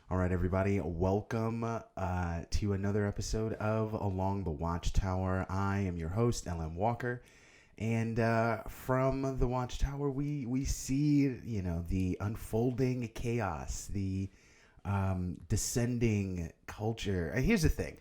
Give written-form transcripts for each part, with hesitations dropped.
All right, everybody, welcome to another episode of Along the Watchtower. I am your host, LM Walker, and from the Watchtower, we see the unfolding chaos, the descending culture. And here's the thing.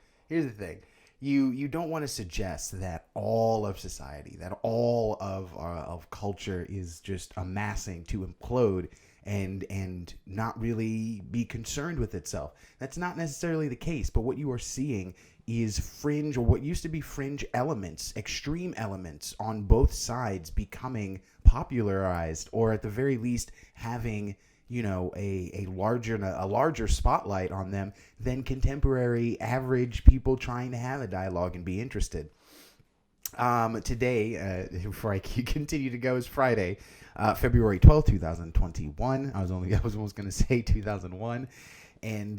You don't want to suggest that all of society, that all of culture is just amassing to implode and not really be concerned with itself. That's not necessarily the case, but what you are seeing is fringe, or what used to be fringe elements, extreme elements on both sides becoming popularized, or at the very least having a larger spotlight on them than contemporary average people trying to have a dialogue and be interested. Today, before I continue to go, is Friday, February 12th, 2021. I was almost going to say 2001. And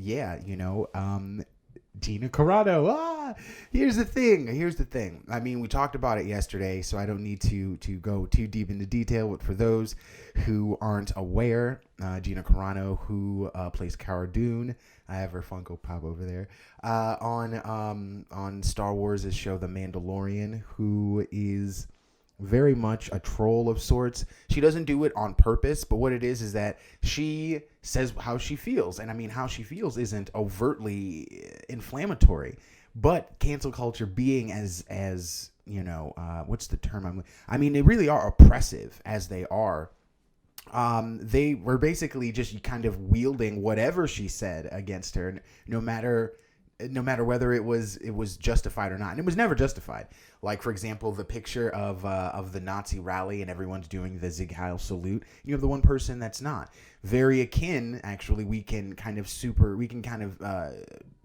yeah, Gina Carano. Here's the thing. I mean, we talked about it yesterday, so I don't need to go too deep into detail. But for those who aren't aware, Gina Carano, who plays Cara Dune, I have her Funko Pop over there, on Star Wars' show The Mandalorian, who is very much a troll of sorts. She doesn't do it on purpose, but what it is that she says how she feels. And I mean, how she feels isn't overtly inflammatory, but cancel culture being as what's the term? I mean, they really are oppressive as they are. They were basically just kind of wielding whatever she said against her, no matter whether it was justified or not. And it was never justified. Like, for example, the picture of the Nazi rally and everyone's doing the Sieg Heil salute. You have the one person that's not. Very akin, actually. We can kind of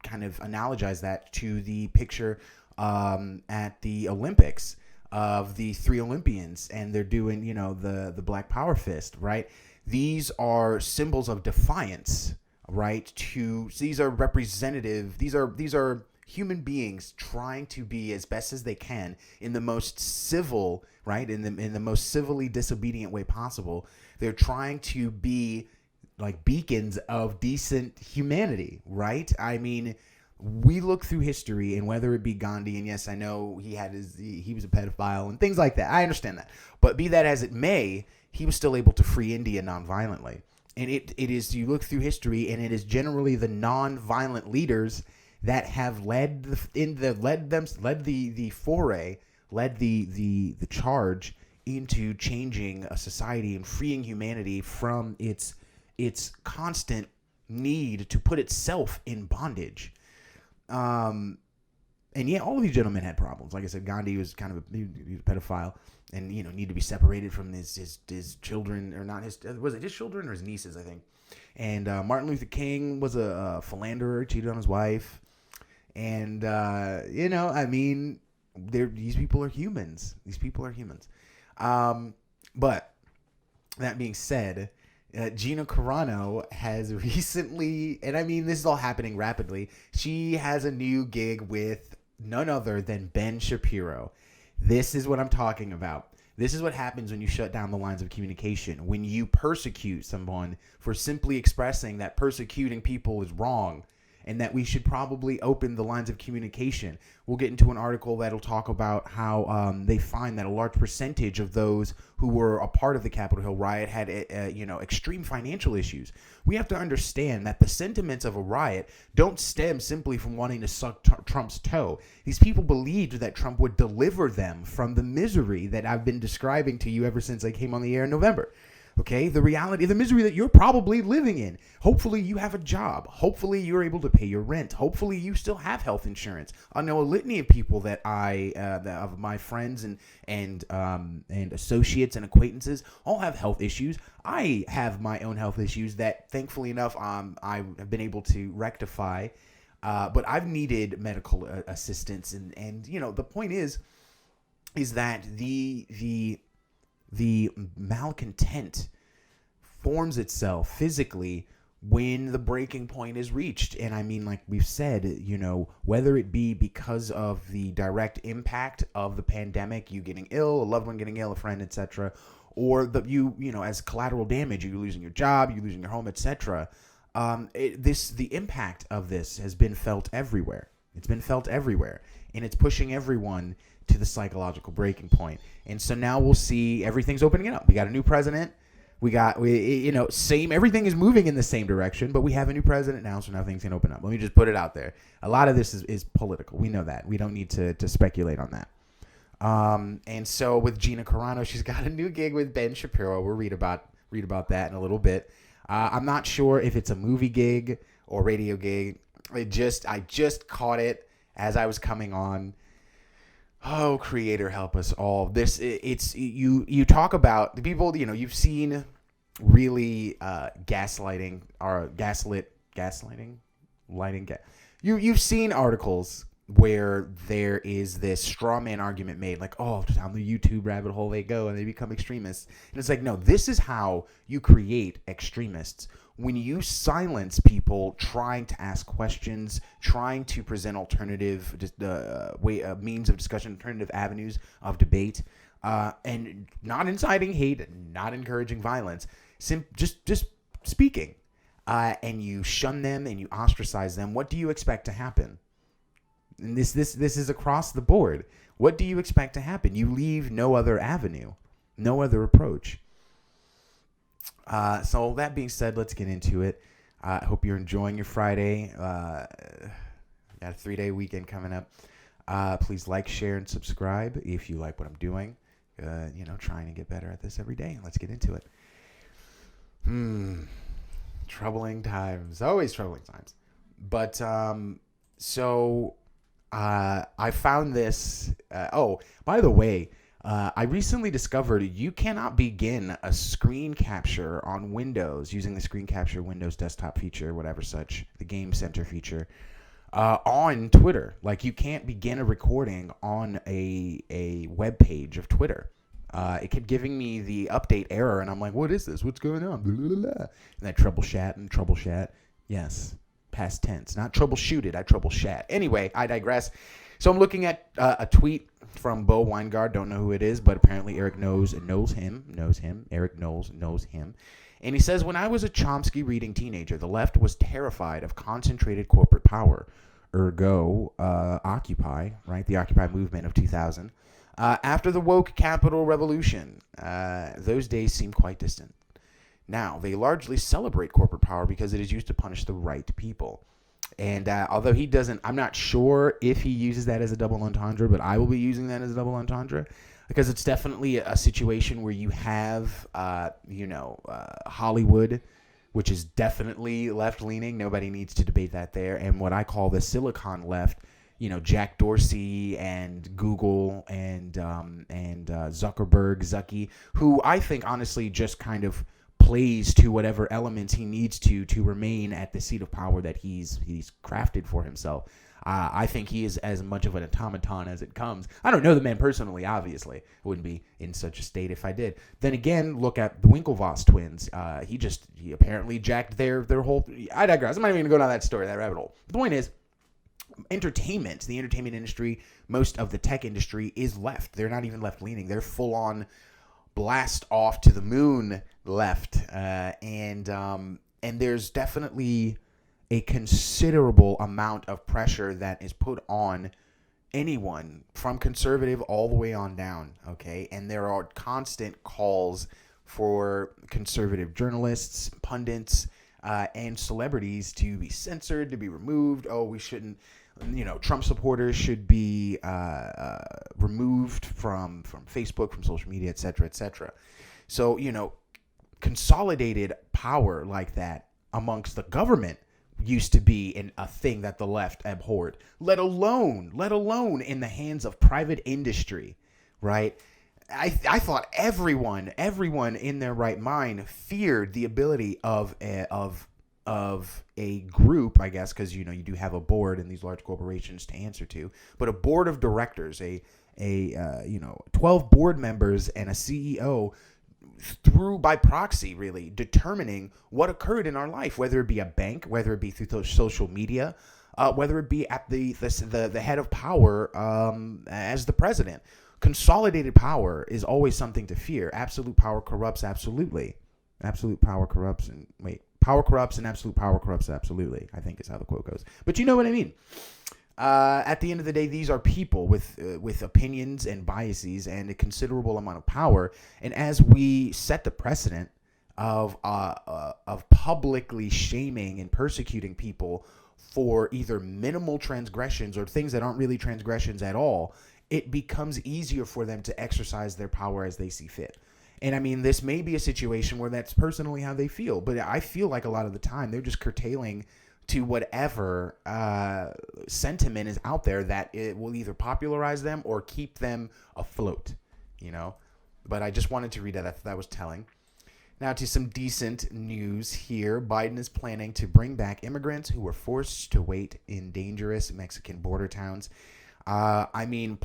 analogize that to the picture at the Olympics of the three Olympians, and they're doing the Black Power fist, right? These are symbols of defiance, right? These are representative. These are human beings trying to be as best as they can in the most civil, right? In the most civilly disobedient way possible. They're trying to be like beacons of decent humanity, right? I mean, we look through history, and whether it be Gandhi, and yes, I know he was a pedophile and things like that. I understand that, but be that as it may, he was still able to free India nonviolently. And it is, you look through history, and it is generally the non-violent leaders that have led the foray, led the charge into changing a society and freeing humanity from its constant need to put itself in bondage. And yeah, all of these gentlemen had problems. Like I said, Gandhi was he was a pedophile, and needed to be separated from his children, or not was it his children or his nieces, I think. And Martin Luther King was a philanderer, cheated on his wife, and I mean, these people are humans. But that being said, Gina Carano has recently, and I mean, this is all happening rapidly, she has a new gig with none other than Ben Shapiro. This is what I'm talking about. This is what happens when you shut down the lines of communication, when you persecute someone for simply expressing that persecuting people is wrong, and that we should probably open the lines of communication. We'll get into an article that'll talk about how they find that a large percentage of those who were a part of the Capitol Hill riot had extreme financial issues. We have to understand that the sentiments of a riot don't stem simply from wanting to suck Trump's toe. These people believed that Trump would deliver them from the misery that I've been describing to you ever since I came on the air in November. Okay, the reality, the misery that you're probably living in. Hopefully you have a job. Hopefully you're able to pay your rent. Hopefully you still have health insurance. I know a litany of people that of my friends and associates and acquaintances all have health issues. I have my own health issues that, thankfully enough, I have been able to rectify. But I've needed medical assistance, and the point is that the malcontent forms itself physically when the breaking point is reached. And I mean, like we've said, whether it be because of the direct impact of the pandemic, you getting ill, a loved one getting ill, a friend, etc., or as collateral damage, you losing your job, you losing your home, etc., the impact of this has been felt everywhere. It's been felt everywhere, and it's pushing everyone to the psychological breaking point. And so now we'll see everything's opening up. We got a new president. Everything is moving in the same direction, but we have a new president now, so now things can open up. Let me just put it out there. A lot of this is political. We know that. We don't need to speculate on that. And so with Gina Carano, she's got a new gig with Ben Shapiro. We'll read about that in a little bit. I'm not sure if it's a movie gig or radio gig. I just caught it as I was coming on. Oh, Creator, help us all. You talk about the people, you've seen really gaslighting or you've seen articles where there is this straw man argument made, like, oh, down the YouTube rabbit hole they go and they become extremists. And it's like, no, this is how you create extremists. When you silence people trying to ask questions, trying to present alternative means of discussion, alternative avenues of debate, and not inciting hate, not encouraging violence, just speaking, and you shun them and you ostracize them, what do you expect to happen? And this is across the board. What do you expect to happen? You leave no other avenue, no other approach. So that being said, let's get into it. I hope you're enjoying your Friday. Got a 3-day weekend coming up. Please like, share, and subscribe if you like what I'm doing. Trying to get better at this every day. Let's get into it. Troubling times. Always troubling times. But, I found this. By the way, I recently discovered you cannot begin a screen capture on Windows using the screen capture Windows desktop feature, whatever such, the Game Center feature, on Twitter. Like, you can't begin a recording on a web page of Twitter. It kept giving me the update error, and I'm like, what is this? What's going on? Blah, blah, blah. And I troubleshoot. Yes. Past tense, not troubleshooted. I troubleshoot. Anyway, I digress. So I'm looking at a tweet from Bo Weingard. Don't know who it is, but apparently Eric knows him. Eric knows him. And he says, when I was a Chomsky reading teenager, the left was terrified of concentrated corporate power. Ergo, Occupy, right? The Occupy movement of 2000. After the woke capital revolution, those days seem quite distant. Now, they largely celebrate corporate power because it is used to punish the right people. And although he doesn't, I'm not sure if he uses that as a double entendre, but I will be using that as a double entendre because it's definitely a situation where you have, Hollywood, which is definitely left-leaning. Nobody needs to debate that there. And what I call the Silicon left, Jack Dorsey and Google and Zucky, who I think honestly just kind of plays to whatever elements he needs to remain at the seat of power that he's crafted for himself. I think he is as much of an automaton as it comes. I don't know the man personally, obviously. I wouldn't be in such a state if I did. Then again, look at the Winklevoss twins. He apparently jacked their whole... I digress. I'm not even going to go down that story, that rabbit hole. The point is, the entertainment industry, most of the tech industry is left. They're not even left-leaning. They're full-on blast off to the moon left, and there's definitely a considerable amount of pressure that is put on anyone from conservative all the way on down, okay? And there are constant calls for conservative journalists, pundits, and celebrities to be censored, to be removed. Oh, we shouldn't, Trump supporters should be removed from Facebook, from social media, et cetera, et cetera. So, consolidated power like that amongst the government used to be a thing that the left abhorred, let alone in the hands of private industry, right? I thought everyone in their right mind feared the ability of a group, I guess, because you do have a board in these large corporations to answer to, but a board of directors, 12 board members and a CEO, through by proxy, really determining what occurred in our life, whether it be a bank, whether it be through social media, whether it be at the head of power as the president. Consolidated power is always something to fear. Absolute power corrupts absolutely. Absolute power corrupts, and Power corrupts and absolute power corrupts absolutely, I think is how the quote goes. But you know what I mean. At the end of the day, these are people with opinions and biases and a considerable amount of power. And as we set the precedent of publicly shaming and persecuting people for either minimal transgressions or things that aren't really transgressions at all, it becomes easier for them to exercise their power as they see fit. And I mean, this may be a situation where that's personally how they feel, but I feel like a lot of the time they're just curtailing to whatever sentiment is out there that it will either popularize them or keep them afloat, you know. But I just wanted to read that. That was telling. Now to some decent news here. Biden is planning to bring back immigrants who were forced to wait in dangerous Mexican border towns. I mean,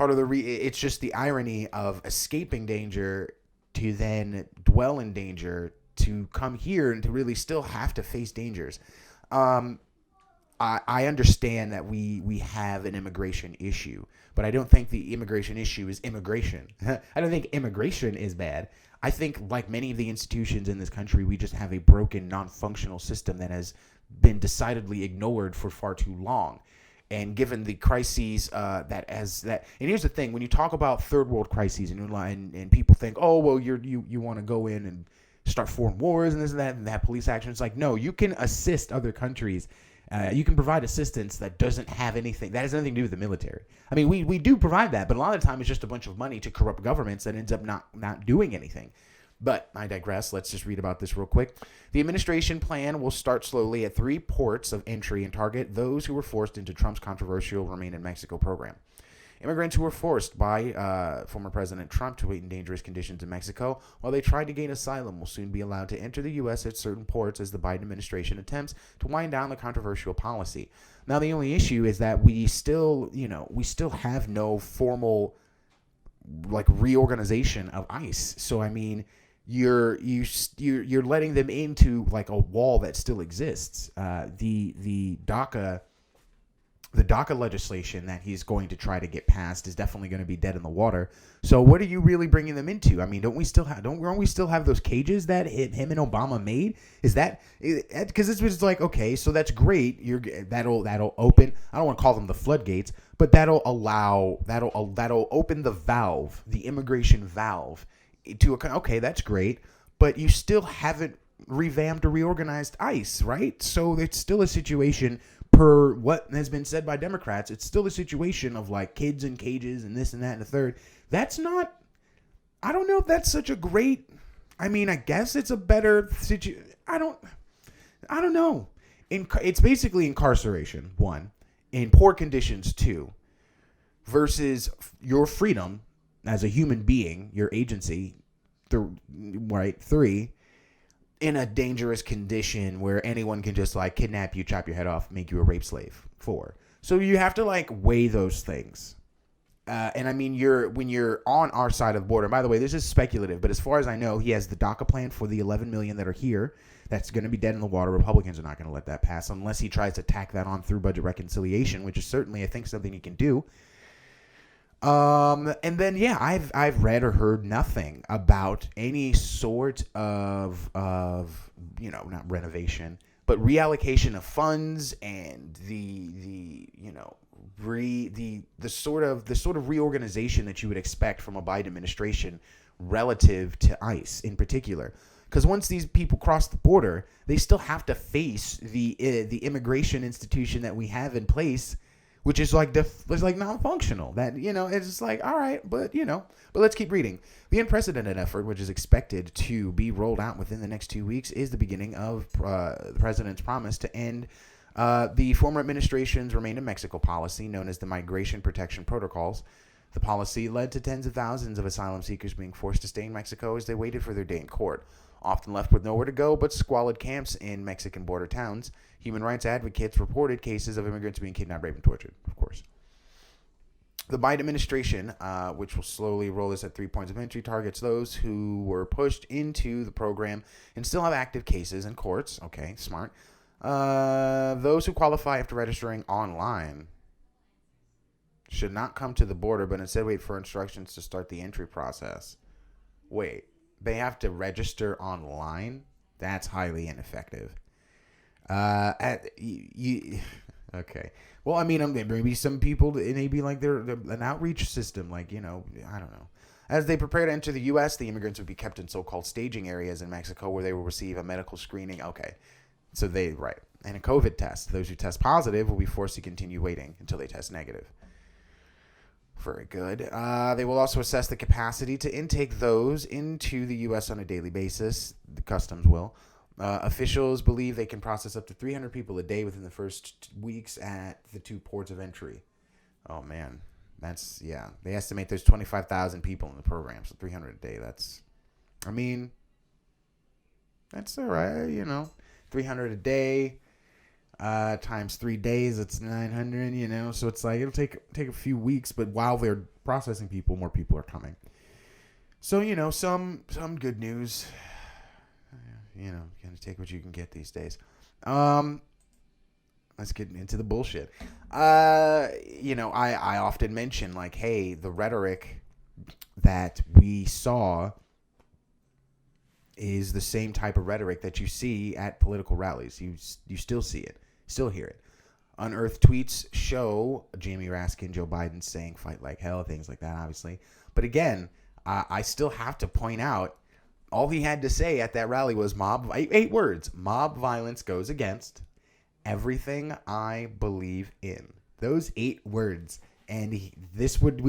it's just the irony of escaping danger to then dwell in danger to come here and to really still have to face dangers. I understand that we have an immigration issue, but I don't think the immigration issue is immigration. I don't think immigration is bad. I think, like many of the institutions in this country, we just have a broken, non-functional system that has been decidedly ignored for far too long. And given the crises and here's the thing: when you talk about third world crises and people think, oh well, you want to go in and start foreign wars and this and that and have police action. It's like, no, you can assist other countries. You can provide assistance that doesn't have anything, that has nothing to do with the military. I mean, we do provide that, but a lot of the time it's just a bunch of money to corrupt governments that ends up not doing anything. But I digress. Let's just read about this real quick. The administration plan will start slowly at 3 ports of entry and target those who were forced into Trump's controversial Remain in Mexico program. Immigrants who were forced by former President Trump to wait in dangerous conditions in Mexico while they tried to gain asylum will soon be allowed to enter the U.S. at certain ports as the Biden administration attempts to wind down the controversial policy. Now, the only issue is that we still have no formal reorganization of ICE. So, I mean, you're letting them into like a wall that still exists. The DACA legislation that he's going to try to get passed is definitely going to be dead in the water. So what are you really bringing them into? I mean, don't we still have those cages that him and Obama made? Is that because this was like, okay, so that's great. That'll open. I don't want to call them the floodgates, but that'll open the valve, the immigration valve to okay, that's great, but you still haven't revamped or reorganized ICE, right? So it's still a situation. Per what has been said by Democrats, it's still a situation of like kids in cages and this and that and the third. That's not, I don't know if that's such a great, I mean, I guess it's a better situation. I don't know. It's basically incarceration, 1, in poor conditions, 2, versus your freedom as a human being, your agency, 3, in a dangerous condition where anyone can just like kidnap you, chop your head off, make you a rape slave. 4. So you have to like weigh those things. And I mean, when you're on our side of the border, by the way, this is speculative, but as far as I know, he has the DACA plan for the 11 million that are here. That's going to be dead in the water. Republicans are not going to let that pass unless he tries to tack that on through budget reconciliation, which is certainly, I think, something he can do. And then, yeah, I've read or heard nothing about any sort of not renovation, but reallocation of funds and the sort of reorganization that you would expect from a Biden administration relative to ICE in particular. Because once these people cross the border, they still have to face the immigration institution that we have in place, which is like non-functional. That, it's just like, all right, but let's keep reading. The unprecedented effort, which is expected to be rolled out within the next 2 weeks, is the beginning of the president's promise to end the former administration's Remain in Mexico policy, known as the Migration Protection Protocols. The policy led to tens of thousands of asylum seekers being forced to stay in Mexico as they waited for their day in court, often left with nowhere to go but squalid camps in Mexican border towns. Human rights advocates reported cases of immigrants being kidnapped, raped, and tortured, of course. The Biden administration, which will slowly roll this at 3 points of entry, targets those who were pushed into the program and still have active cases in courts. Okay, smart. Those who qualify after registering online should not come to the border, but instead wait for instructions to start the entry process. Wait, they have to register online. That's highly ineffective. Okay. Well, I mean, maybe some people, it may be like they're an outreach system, like, I don't know. As they prepare to enter the U.S., the immigrants would be kept in so-called staging areas in Mexico where they will receive a medical screening. Okay. So right. And a COVID test. Those who test positive will be forced to continue waiting until they test negative. Very good. They will also assess the capacity to intake those into the U.S. on a daily basis. The customs will. Officials believe they can process up to 300 people a day within the first weeks at the 2 ports of entry. Oh, man. They estimate there's 25,000 people in the program, so 300 a day. That's all right, 300 a day times 3 days, it's 900, so it's like it'll take a few weeks, but while they're processing people, more people are coming. So, some good news. Kind of take what you can get these days. Let's get into the bullshit. I often mention, like, hey, the rhetoric that we saw is the same type of rhetoric that you see at political rallies. You still see it, still hear it. Unearthed tweets show Jamie Raskin, Joe Biden saying "fight like hell," things like that, obviously. But again, I still have to point out, all he had to say at that rally was 8 words. Mob violence goes against everything I believe in. Those 8 words, and we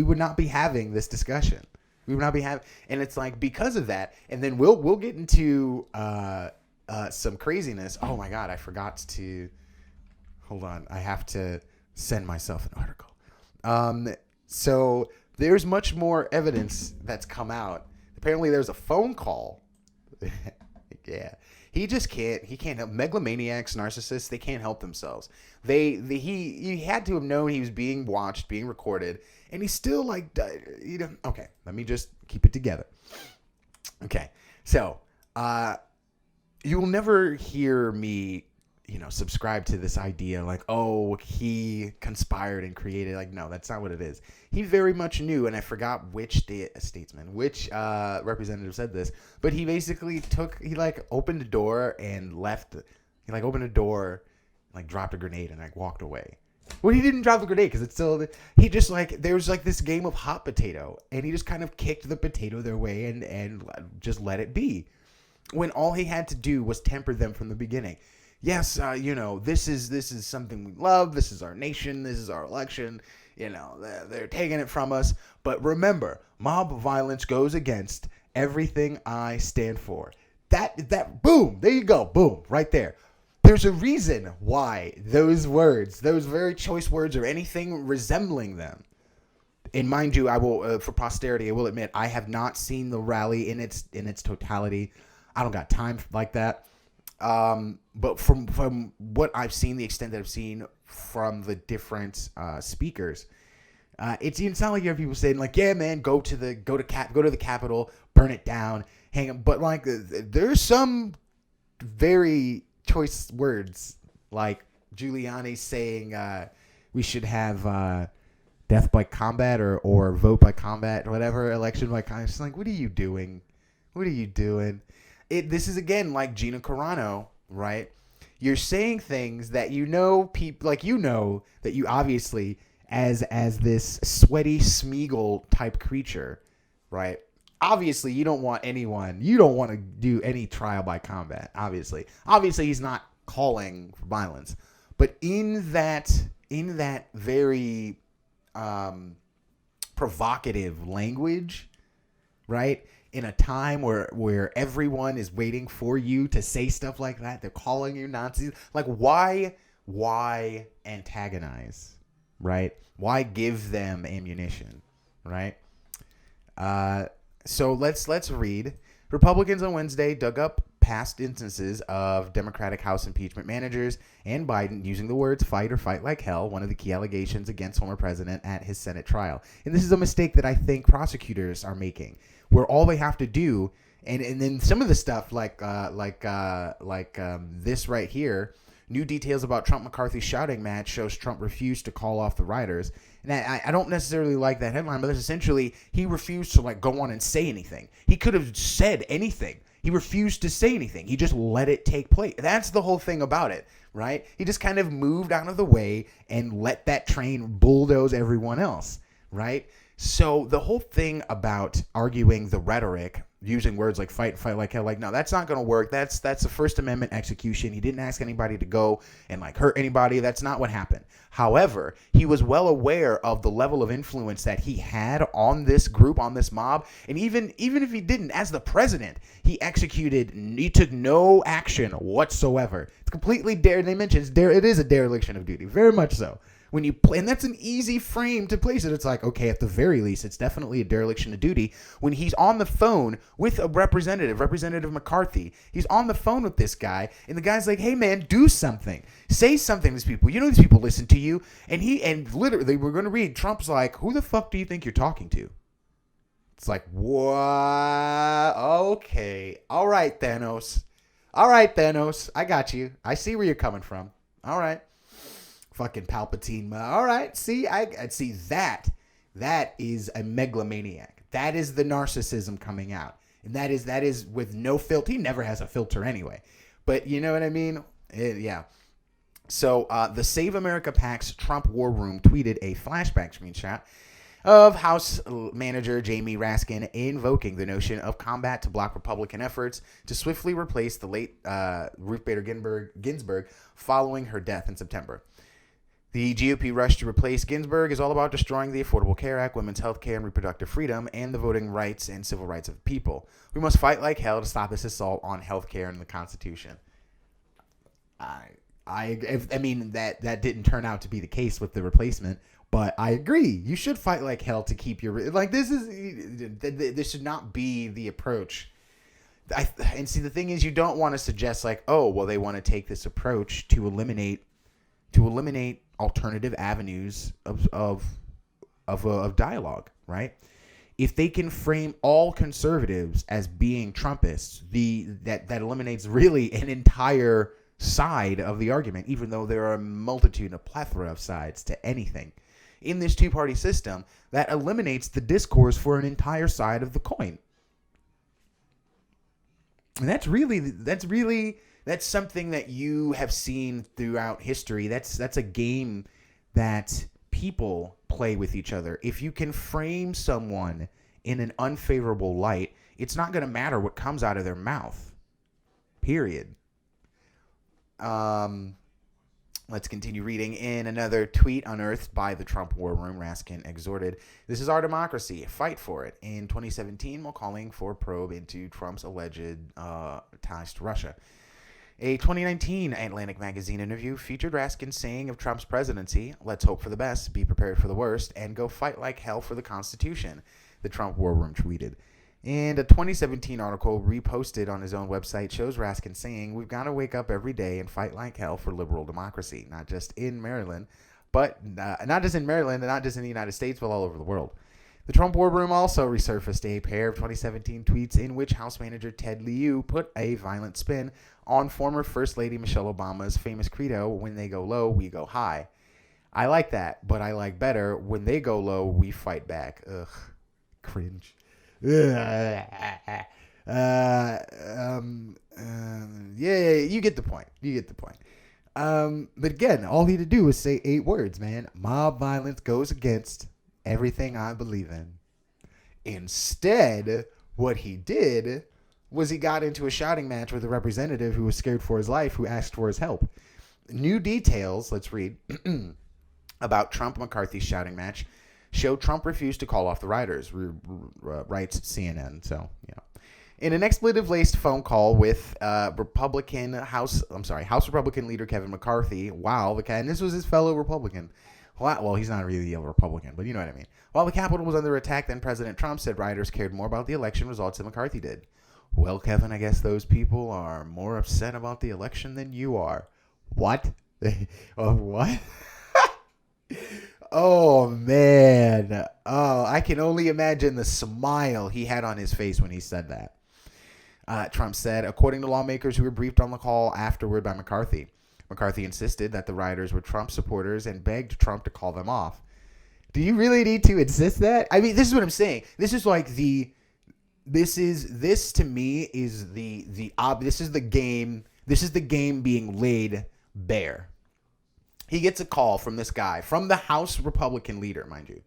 would not be having this discussion. We would not be having, and it's like, because of that, and then we'll get into some craziness. Oh my God, I forgot to hold on. I have to send myself an article. So there's much more evidence that's come out. Apparently, there's a phone call. Yeah. He can't help. Megalomaniacs, narcissists, they can't help themselves. He had to have known he was being watched, being recorded, and he's still like, okay, let me just keep it together. Okay. So, you will never hear me, subscribe to this idea like, oh, he conspired and created. Like, no, that's not what it is. He very much knew, and I forgot which representative said this, but he basically opened a door and left. He opened a door, dropped a grenade and walked away. Well, he didn't drop the grenade because it's still. He just there was this game of hot potato, and he just kind of kicked the potato their way and just let it be. When all he had to do was temper them from the beginning. Yes, this is something we love. This is our nation. This is our election. They're taking it from us. But remember, mob violence goes against everything I stand for. That boom, there you go, boom, right there. There's a reason why those words, those very choice words, or anything resembling them. And mind you, I will, for posterity, I will admit, I have not seen the rally in its totality. I don't got time like that. But from what I've seen, the extent that I've seen from the different speakers, it's not like you have people saying yeah, man, go to the Capitol, burn it down, hang them. But there's some very choice words, like Giuliani saying we should have death by combat or vote by combat or whatever, election by combat. It's just what are you doing? What are you doing? This is again like Gina Carano, right? You're saying things that people that you obviously as this sweaty Smeagol type creature, right? Obviously, you don't want to do any trial by combat. Obviously, he's not calling for violence, but in that very provocative language, right? In a time where everyone is waiting for you to say stuff like that, they're calling you Nazis. Why antagonize, right? Why give them ammunition, right? So let's read. Republicans on Wednesday dug up past instances of Democratic House impeachment managers and Biden using the words "fight" or "fight like hell," one of the key allegations against former president at his Senate trial. And this is a mistake that I think prosecutors are making, where all they have to do, and then some of the stuff like this right here, New details about Trump-McCarthy shouting match shows Trump refused to call off the rioters. And I don't necessarily like that headline, but that's essentially he refused to like go on and say anything. He could have said anything. He refused to say anything. He just let it take place. That's the whole thing about it, right? He just kind of moved out of the way and let that train bulldoze everyone else, right? So the whole thing about arguing the rhetoric, using words like fight like hell, like, no, that's not going to work. That's a First Amendment execution. He didn't ask anybody to go and like hurt anybody. That's not what happened. However, he was well aware of the level of influence that he had on this group, on this mob. And even if he didn't, as the president, he took no action whatsoever. It's completely they mentioned it is a dereliction of duty, very much so. When you play, and that's an easy frame to place it. It's like, okay, at the very least, it's definitely a dereliction of duty when he's on the phone with a Representative McCarthy. He's on the phone with this guy, and the guy's like, hey, man, do something. Say something to these people. You know these people listen to you. And literally, we're going to read, Trump's like, who the fuck do you think you're talking to? It's like, what? Okay. All right, Thanos. I got you. I see where you're coming from. All right. Fucking Palpatine. All right. See, I see that. That is a megalomaniac. That is the narcissism coming out. And that is with no filter. He never has a filter anyway. But you know what I mean? Yeah. So the Save America PAC's Trump War Room tweeted a flashback screenshot of House Manager Jamie Raskin invoking the notion of combat to block Republican efforts to swiftly replace the late Ruth Bader Ginsburg following her death in September. The GOP rush to replace Ginsburg is all about destroying the Affordable Care Act, women's health care and reproductive freedom, and the voting rights and civil rights of the people. We must fight like hell to stop this assault on health care and the Constitution. I mean, that didn't turn out to be the case with the replacement, but I agree. You should fight like hell to keep your... Like, this should not be the approach. And see, the thing is, you don't want to suggest, like, oh, well, they want to take this approach to eliminate alternative avenues of dialogue, right? If they can frame all conservatives as being Trumpists, that eliminates really an entire side of the argument, even though there are a plethora of sides to anything. In this two-party system, that eliminates the discourse for an entire side of the coin. And that's something that you have seen throughout history. That's a game that people play with each other. If you can frame someone in an unfavorable light, it's not going to matter what comes out of their mouth. Period. Let's continue reading. In another tweet unearthed by the Trump War Room, Raskin exhorted, "This is our democracy. Fight for it." In 2017, while calling for a probe into Trump's alleged ties to Russia. A 2019 Atlantic magazine interview featured Raskin saying of Trump's presidency, "Let's hope for the best, be prepared for the worst, and go fight like hell for the Constitution," the Trump War Room tweeted. And a 2017 article reposted on his own website shows Raskin saying, "We've got to wake up every day and fight like hell for liberal democracy, not just in Maryland, and not just in the United States, but all over the world." The Trump War Room also resurfaced a pair of 2017 tweets in which House Manager Ted Lieu put a violent spin on former First Lady Michelle Obama's famous credo, "When they go low, we go high." I like that, but I like better, "When they go low, we fight back." Ugh, cringe. Yeah, you get the point. But again, all he had to do was say 8 words, man. Mob violence goes against everything I believe in. Instead, what he did was he got into a shouting match with a representative who was scared for his life, who asked for his help. New details, let's read, about Trump-McCarthy's shouting match show Trump refused to call off the rioters, writes CNN. So, in an expletive-laced phone call with House Republican leader Kevin McCarthy, and this was his fellow Republican. Well, he's not really a Republican, but you know what I mean. While the Capitol was under attack, then President Trump said rioters cared more about the election results than McCarthy did. Well, Kevin, I guess those people are more upset about the election than you are. What? What? Oh, man. Oh, I can only imagine the smile he had on his face when he said that. Trump said, according to lawmakers who were briefed on the call afterward by McCarthy, McCarthy insisted that the rioters were Trump supporters and begged Trump to call them off. Do you really need to insist that? I mean, this is what I'm saying. This is like this to me is this is the game. This is the game being laid bare. He gets a call from this guy, from the House Republican leader, mind you.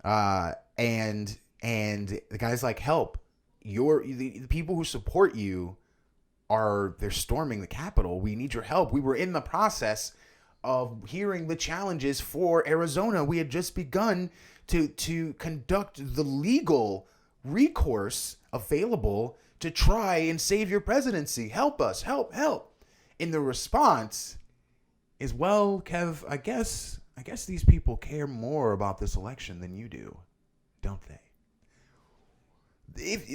And the guy's like, help. The people who support you they're storming the Capitol. We need your help. We were in the process of hearing the challenges for Arizona. We had just begun to conduct the legal recourse available to try and save your presidency. Help us. Help. And the response is, well, Kev, I guess these people care more about this election than you do, don't they?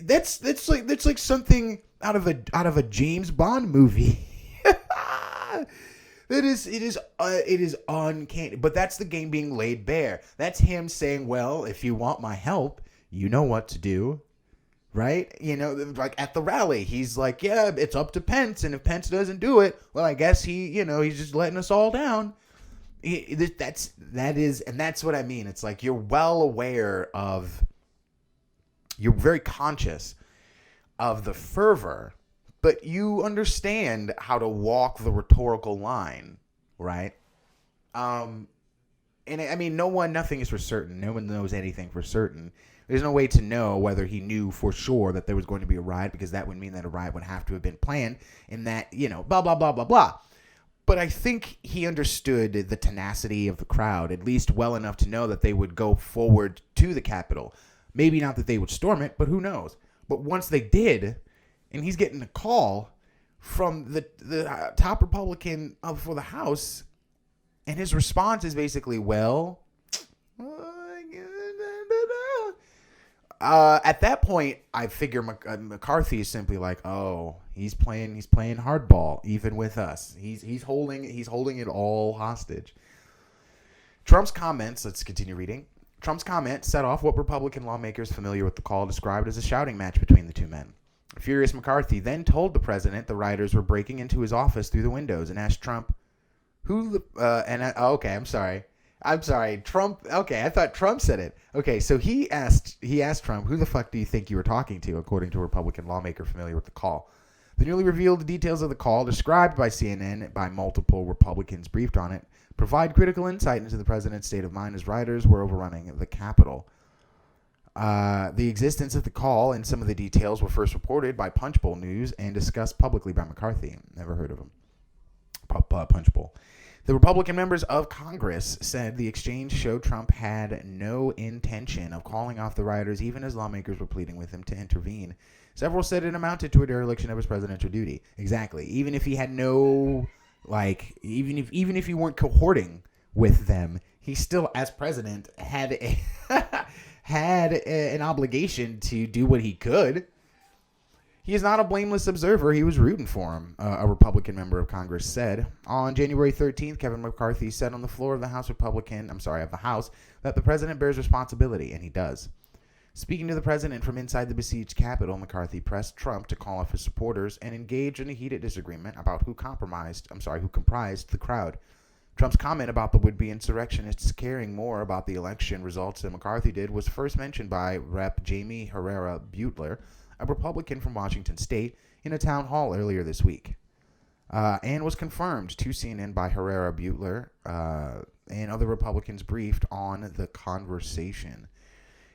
That's like something out of a James Bond movie. It is uncanny. But that's the game being laid bare. That's him saying, well, if you want my help, you know what to do. Right? Like at the rally, he's like, yeah, it's up to Pence. And if Pence doesn't do it, well, I guess he's just letting us all down. That's what I mean. It's like you're very conscious of the fervor, but you understand how to walk the rhetorical line, right? And I mean, nothing is for certain. No one knows anything for certain. There's no way to know whether he knew for sure that there was going to be a riot, because that would mean that a riot would have to have been planned, and that, blah, blah, blah, blah, blah. But I think he understood the tenacity of the crowd, at least well enough to know that they would go forward to the Capitol. Maybe not that they would storm it, but who knows? But once they did, and he's getting a call from the top Republican for the House, and his response is basically, well, at that point, I figure McCarthy is simply like, oh, he's playing hardball even with us. He's holding it all hostage. Trump's comments. Let's continue reading. Trump's comments set off what Republican lawmakers familiar with the call described as a shouting match between the two men. Furious McCarthy then told the president the rioters were breaking into his office through the windows and asked Trump, okay, I'm sorry. Trump. Okay, I thought Trump said it. Okay, so he asked Trump, who the fuck do you think you were talking to, according to a Republican lawmaker familiar with the call. The newly revealed details of the call, described by CNN by multiple Republicans briefed on it, provide critical insight into the president's state of mind as rioters were overrunning the Capitol. The existence of the call and some of the details were first reported by Punchbowl News and discussed publicly by McCarthy. Never heard of him. Punchbowl. The Republican members of Congress said the exchange showed Trump had no intention of calling off the rioters, even as lawmakers were pleading with him to intervene. Several said it amounted to a dereliction of his presidential duty. Exactly. Even if he had no, even if he weren't cohorting with them, he still, as president, had an obligation to do what he could. He is not a blameless observer. He was rooting for him, a Republican member of Congress said. On January 13th, Kevin McCarthy said on the floor of the House of the House, that the president bears responsibility, and he does. Speaking to the president from inside the besieged Capitol, McCarthy pressed Trump to call off his supporters and engage in a heated disagreement about who comprised the crowd. Trump's comment about the would-be insurrectionists caring more about the election results than McCarthy did was first mentioned by Rep. Jamie Herrera Beutler, a Republican from Washington State, in a town hall earlier this week, and was confirmed to CNN by Herrera Beutler and other Republicans briefed on the conversation.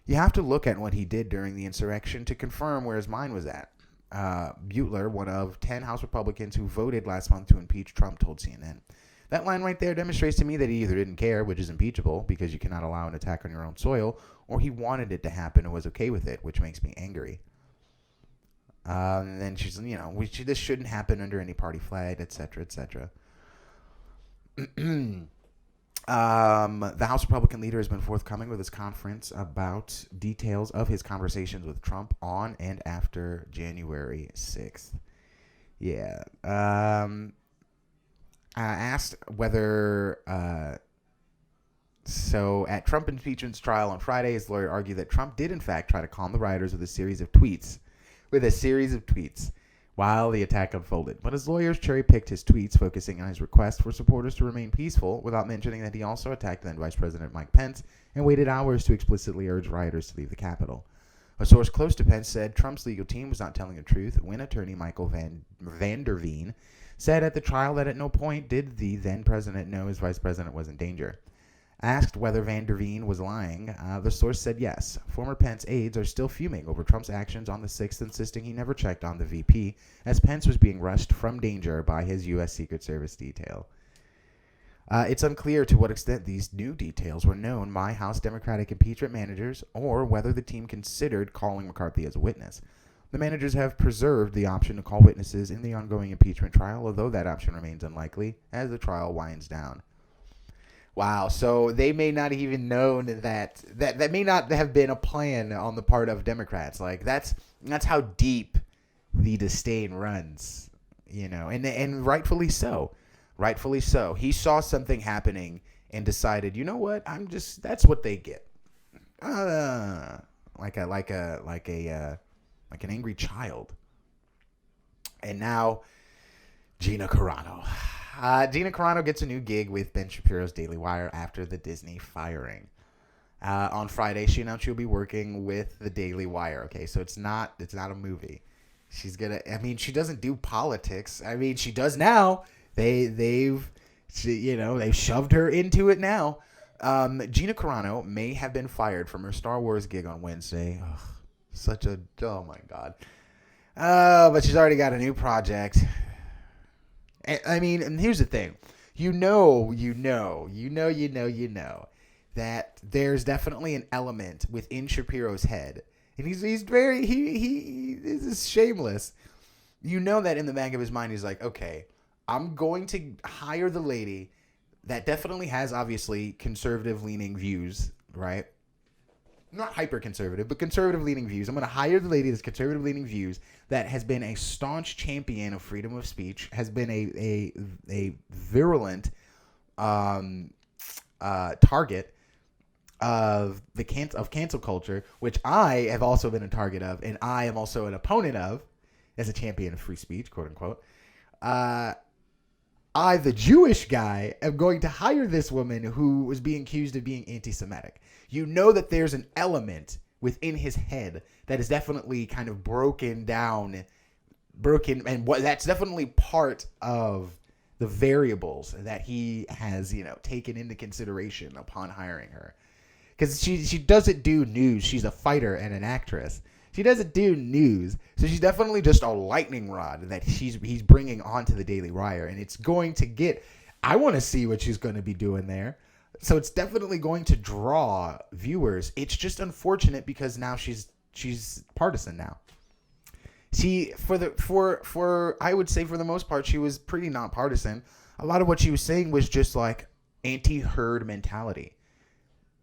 You have to look at what he did during the insurrection to confirm where his mind was at. Beutler, one of 10 House Republicans who voted last month to impeach Trump, told CNN. That line right there demonstrates to me that he either didn't care, which is impeachable because you cannot allow an attack on your own soil, or he wanted it to happen and was okay with it, which makes me angry. And then she's, this shouldn't happen under any party flag, etc., etc. The House Republican leader has been forthcoming with his conference about details of his conversations with Trump on and after January 6th. Yeah. I asked whether... So at Trump impeachment's trial on Friday, his lawyer argued that Trump did in fact try to calm the rioters with a series of tweets, while the attack unfolded. But his lawyers cherry-picked his tweets, focusing on his request for supporters to remain peaceful, without mentioning that he also attacked then Vice President Mike Pence and waited hours to explicitly urge rioters to leave the Capitol. A source close to Pence said Trump's legal team was not telling the truth when attorney Michael Van der Veen said at the trial that at no point did the then president know his vice president was in danger. Asked whether Van der Veen was lying, the source said yes. Former Pence aides are still fuming over Trump's actions on the 6th, insisting he never checked on the VP, as Pence was being rushed from danger by his U.S. Secret Service detail. It's unclear to what extent these new details were known by House Democratic impeachment managers or whether the team considered calling McCarthy as a witness. The managers have preserved the option to call witnesses in the ongoing impeachment trial, although that option remains unlikely as the trial winds down. Wow, so they may not even known that may not have been a plan on the part of Democrats. Like that's how deep the disdain runs, and rightfully so. Rightfully so. He saw something happening and decided, you know what? That's what they get. Like an angry child. And now Gina Carano. Gina Carano gets a new gig with Ben Shapiro's Daily Wire after the Disney firing. On Friday, she announced she'll be working with the Daily Wire. Okay, so it's not a movie. She doesn't do politics. She does now. They've shoved her into it now. Gina Carano may have been fired from her Star Wars gig on Wednesday. Oh my God. But she's already got a new project. And here's the thing. You know that there's definitely an element within Shapiro's head. And he is shameless. You know that in the back of his mind, he's like, okay, I'm going to hire the lady that definitely has obviously conservative-leaning views, right? Not hyper-conservative, but conservative-leaning views. I'm going to hire the lady that's conservative-leaning views that has been a staunch champion of freedom of speech, has been a virulent target of cancel culture, which I have also been a target of, and I am also an opponent of as a champion of free speech, quote unquote. I, the Jewish guy, am going to hire this woman who was being accused of being anti-Semitic. You know that there's an element within his head that is definitely kind of broken, and that's definitely part of the variables that he has, taken into consideration upon hiring her. Because she doesn't do news. She's a fighter and an actress. She doesn't do news, so she's definitely just a lightning rod that he's bringing onto the Daily Wire, and it's going to get. I want to see what she's going to be doing there, so it's definitely going to draw viewers. It's just unfortunate because now she's partisan now. I would say for the most part she was pretty not partisan. A lot of what she was saying was just like anti-herd mentality.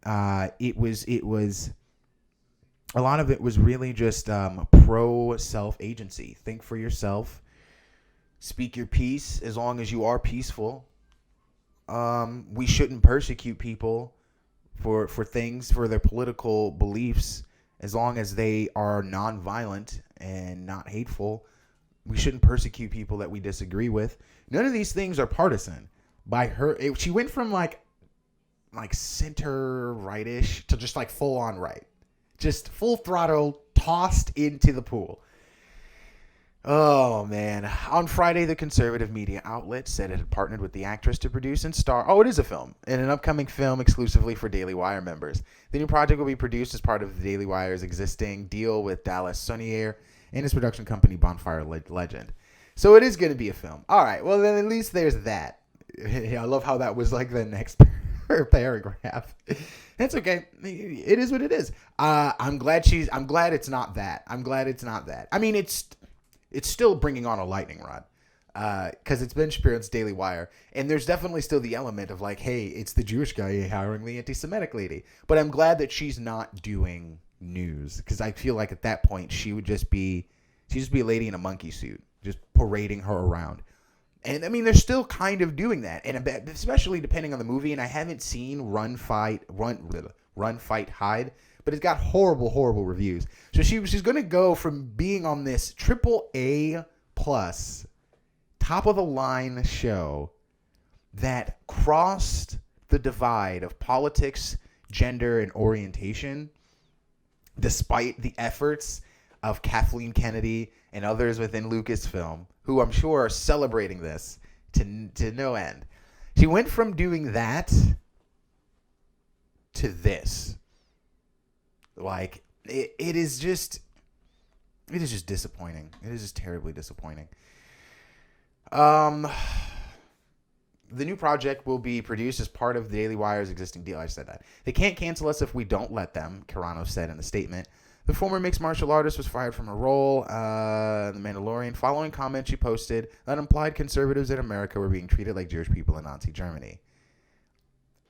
It was. A lot of it was really just pro self-agency. Think for yourself. Speak your piece as long as you are peaceful. We shouldn't persecute people for their political beliefs as long as they are non-violent and not hateful. We shouldn't persecute people that we disagree with. None of these things are partisan. She went from like center right-ish to just like full on right. Just full throttle, tossed into the pool. Oh, man. On Friday, the conservative media outlet said it had partnered with the actress to produce and star... Oh, it is a film. In an upcoming film exclusively for Daily Wire members. The new project will be produced as part of the Daily Wire's existing deal with Dallas Sonnier and his production company Bonfire Legend. So it is going to be a film. All right. Well, then at least there's that. I love how that was like the next paragraph. That's okay. It is what it is. I'm glad it's not that. It's still bringing on a lightning rod. Because it's Ben Shapiro's Daily Wire. And there's definitely still the element of like, hey, it's the Jewish guy hiring the anti-Semitic lady. But I'm glad that she's not doing news. Because I feel like at that point, she'd just be a lady in a monkey suit. Just parading her around. And they're still kind of doing that, and especially depending on the movie. And I haven't seen Run, Fight, Hide, but it's got horrible, horrible reviews. So she's going to go from being on this AAA plus top of the line show that crossed the divide of politics, gender, and orientation, despite the efforts of Kathleen Kennedy and others within Lucasfilm, who I'm sure are celebrating this to no end. She went from doing that to this. Like, it is just disappointing. It is just terribly disappointing. The new project will be produced as part of the Daily Wire's existing deal. I said that. They can't cancel us if we don't let them, Carano said in a statement. The former mixed martial artist was fired from her role, The Mandalorian, following comments she posted that implied conservatives in America were being treated like Jewish people in Nazi Germany.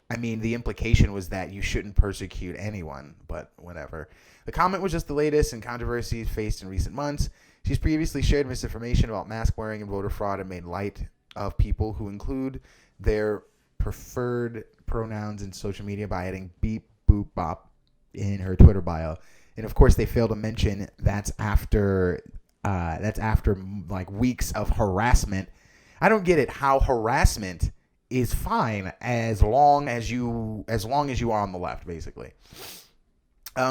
I mean, the implication was that you shouldn't persecute anyone, but whatever. The comment was just the latest in controversies faced in recent months. She's previously shared misinformation about mask wearing and voter fraud and made light of people who include their preferred pronouns in social media by adding beep, boop, bop in her Twitter bio. And of course, they fail to mention that's after like weeks of harassment. I don't get it. How harassment is fine as long as you are on the left, basically.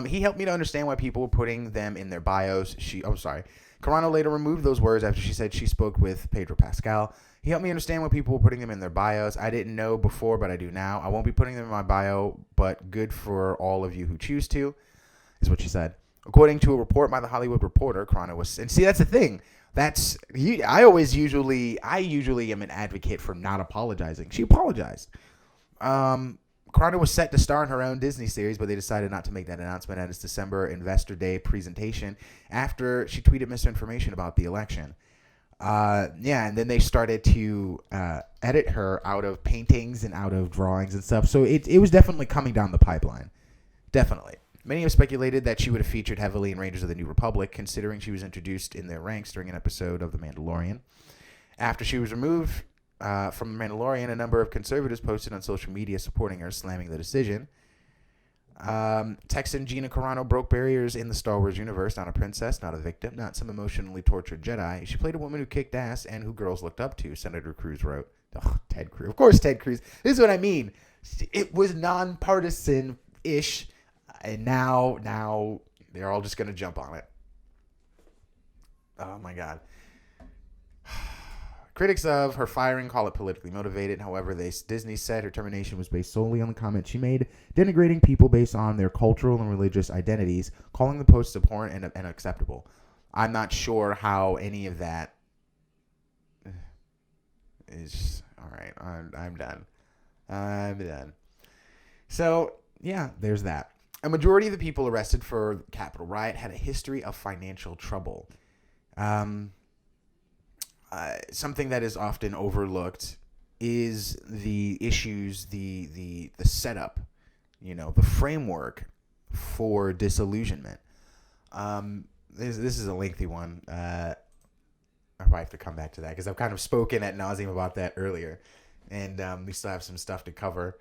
He helped me to understand why people were putting them in their bios. Carano later removed those words after she said she spoke with Pedro Pascal. He helped me understand why people were putting them in their bios. I didn't know before, but I do now. I won't be putting them in my bio, but good for all of you who choose to, is what she said. According to a report by The Hollywood Reporter, Carano was... And see, that's the thing. I usually am an advocate for not apologizing. She apologized. Carano was set to star in her own Disney series, but they decided not to make that announcement at its December Investor Day presentation after she tweeted misinformation about the election. And then they started to edit her out of paintings and out of drawings and stuff. So it was definitely coming down the pipeline. Definitely. Many have speculated that she would have featured heavily in Rangers of the New Republic, considering she was introduced in their ranks during an episode of The Mandalorian. After she was removed from The Mandalorian, a number of conservatives posted on social media supporting her, slamming the decision. Texan Gina Carano broke barriers in the Star Wars universe, not a princess, not a victim, not some emotionally tortured Jedi. She played a woman who kicked ass and who girls looked up to, Senator Cruz wrote. Oh, Ted Cruz. Of course, Ted Cruz. This is what I mean. It was nonpartisan-ish, and now they're all just going to jump on it. Oh, my God. Critics of her firing call it politically motivated. However, Disney said her termination was based solely on the comments she made, denigrating people based on their cultural and religious identities, calling the posts abhorrent and unacceptable. I'm not sure how any of that is... All right, I'm done. I'm done. So, yeah, there's that. A majority of the people arrested for the Capitol riot had a history of financial trouble. Something that is often overlooked is the issues, the setup, the framework for disillusionment. This is a lengthy one. I might have to come back to that because I've kind of spoken ad nauseum about that earlier, and we still have some stuff to cover.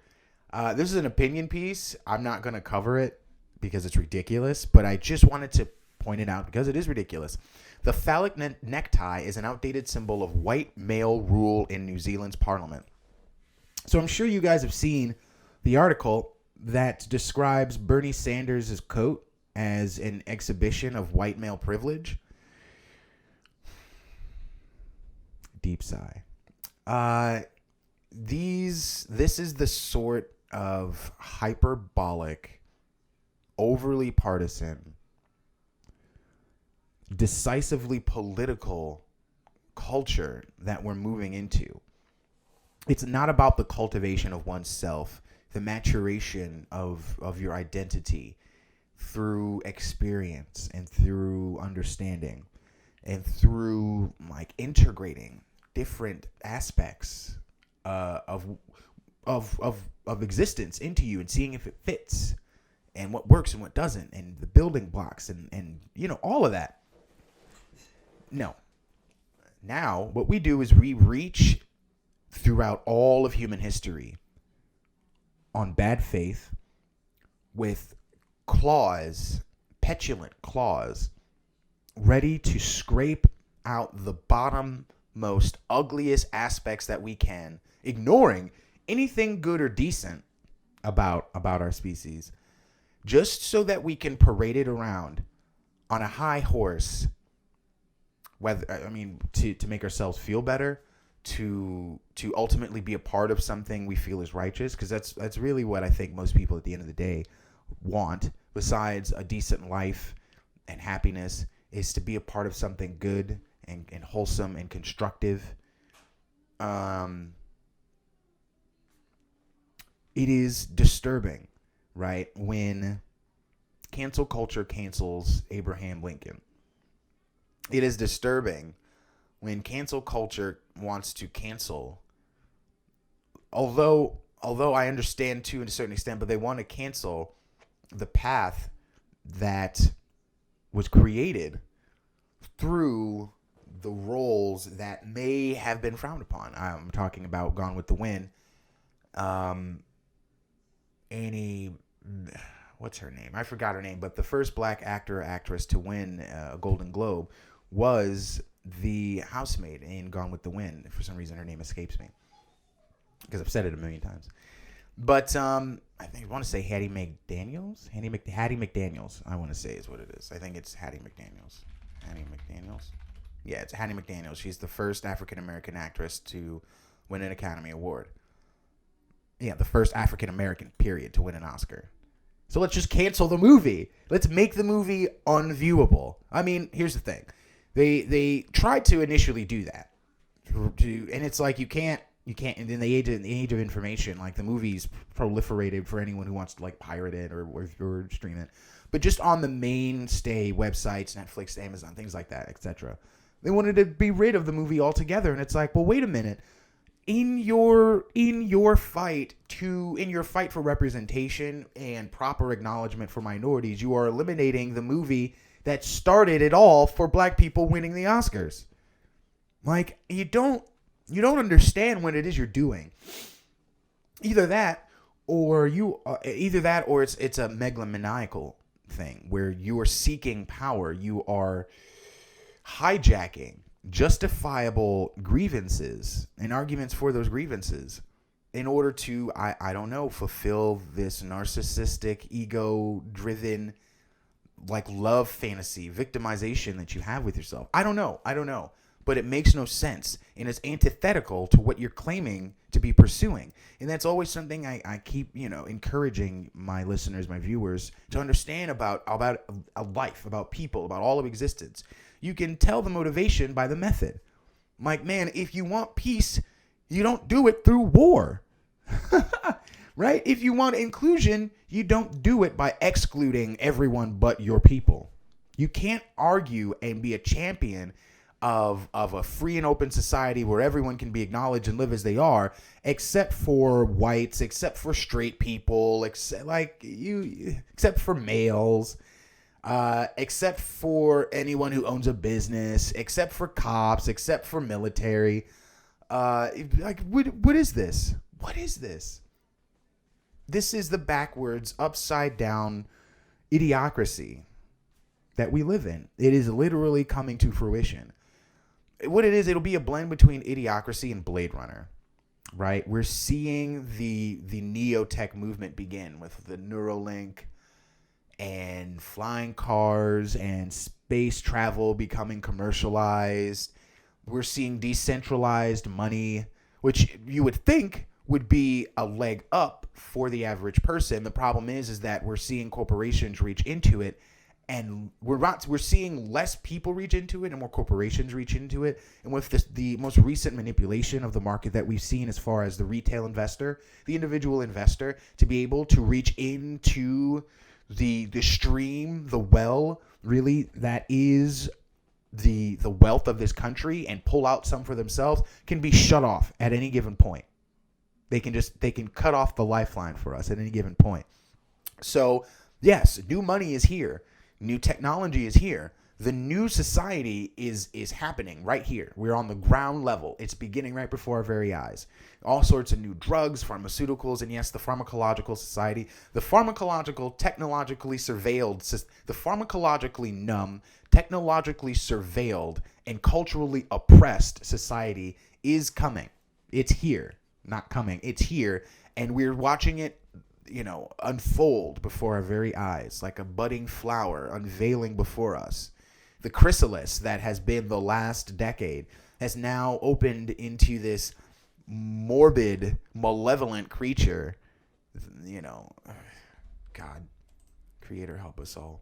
This is an opinion piece. I'm not going to cover it because it's ridiculous, but I just wanted to point it out because it is ridiculous. The phallic necktie is an outdated symbol of white male rule in New Zealand's parliament. So I'm sure you guys have seen the article that describes Bernie Sanders' coat as an exhibition of white male privilege. Deep sigh. This is the sort of hyperbolic, overly partisan, decisively political culture that we're moving into. It's not about the cultivation of oneself, the maturation of your identity through experience and through understanding and through like integrating different aspects of existence into you and seeing if it fits and what works and what doesn't and the building blocks and all of that. No. Now, what we do is we reach throughout all of human history on bad faith with claws, petulant claws, ready to scrape out the bottom-most, ugliest aspects that we can, ignoring anything good or decent about our species, just so that we can parade it around on a high horse, to make ourselves feel better, to ultimately be a part of something we feel is righteous, because that's really what I think most people at the end of the day want, besides a decent life and happiness, is to be a part of something good and wholesome and constructive. It is disturbing, right, when cancel culture cancels Abraham Lincoln. It is disturbing when cancel culture wants to cancel, although I understand to a certain extent, but they want to cancel the path that was created through the roles that may have been frowned upon. I'm talking about Gone with the Wind. Annie, what's her name? I forgot her name, but the first black actor or actress to win a Golden Globe was the housemaid in Gone with the Wind. For some reason, her name escapes me because I've said it a million times. But I want to say Hattie McDaniels. Hattie McDaniels, I want to say is what it is. I think it's Hattie McDaniels. Yeah, it's Hattie McDaniels. She's the first African-American actress to win an Academy Award. Yeah, the first African-American, period, to win an Oscar. So let's just cancel the movie. Let's make the movie unviewable. I mean, here's the thing. They tried to initially do that. And it's like you can't, in the age of information, like the movie's proliferated for anyone who wants to like pirate it or stream it. But just on the mainstay websites, Netflix, Amazon, things like that, etc. They wanted to be rid of the movie altogether. And it's like, well, wait a minute. In your fight for representation and proper acknowledgement for minorities, you are eliminating the movie that started it all for black people winning the Oscars. Like, you don't understand what it is you're doing. Either that or it's a megalomaniacal thing where you are seeking power. You are hijacking justifiable grievances and arguments for those grievances in order to, I don't know, fulfill this narcissistic, ego-driven, like love fantasy, victimization that you have with yourself. I don't know. But it makes no sense, and it's antithetical to what you're claiming to be pursuing. And that's always something I keep, encouraging my listeners, my viewers, to understand about a life, about people, about all of existence. You can tell the motivation by the method. Like, man, if you want peace, you don't do it through war. Right? If you want inclusion, you don't do it by excluding everyone but your people. You can't argue and be a champion of a free and open society where everyone can be acknowledged and live as they are, except for whites, except for straight people, except for males, except for anyone who owns a business, except for cops, except for military. What is this? What is this? This is the backwards, upside down idiocracy that we live in. It is literally coming to fruition. What it is, it'll be a blend between Idiocracy and Blade Runner, right? We're seeing the neo-tech movement begin with the Neuralink and flying cars and space travel becoming commercialized. We're seeing decentralized money, which you would think would be a leg up for the average person. The problem is that we're seeing corporations reach into it, and we're seeing less people reach into it and more corporations reach into it. And with the most recent manipulation of the market that we've seen as far as the retail investor, the individual investor, to be able to reach into the stream, the well, really, that is the wealth of this country and pull out some for themselves, can be shut off at any given point. They can cut off the lifeline for us at any given point. So, yes, new money is here. New technology is here, The new society is happening right here. We're on the ground level. It's beginning right before our very eyes. All sorts of new drugs, pharmaceuticals, and yes, the pharmacological society, the pharmacological, technologically surveilled, the pharmacologically numb, technologically surveilled, and culturally oppressed society is coming. It's here. Not coming. It's here. And we're watching it, unfold before our very eyes like a budding flower unveiling before us. The chrysalis that has been the last decade has now opened into this morbid, malevolent creature. God, Creator, help us all.